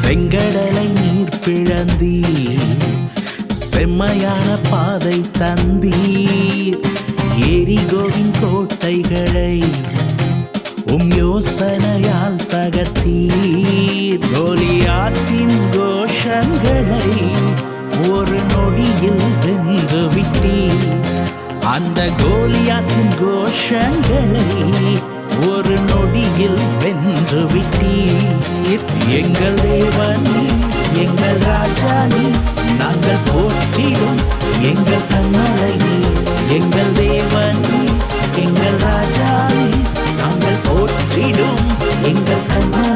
செங்கடலை நீர் பிழந்தீர், செம்மையான பாதை தந்தீர். எரிகோவின் கோட்டைகளை யோசனையால் தகர்த்தீர். கோலியாத்தின் கோஷங்களை ஒரு நொடியில் வென்று விட்டீர். அந்த கோலியாத்தின் கோஷங்களை ஒரு நொடியில் வென்று விட்டீர். எங்கள் தேவன் எங்கள் ராஜானி, நாங்கள் போற்றிடும் எங்கள் கண்மலை நீர். எங்கள் தேவன் எங்கள் ராஜானி, நாங்கள் போற்றிடும் எங்கள் கண்மலை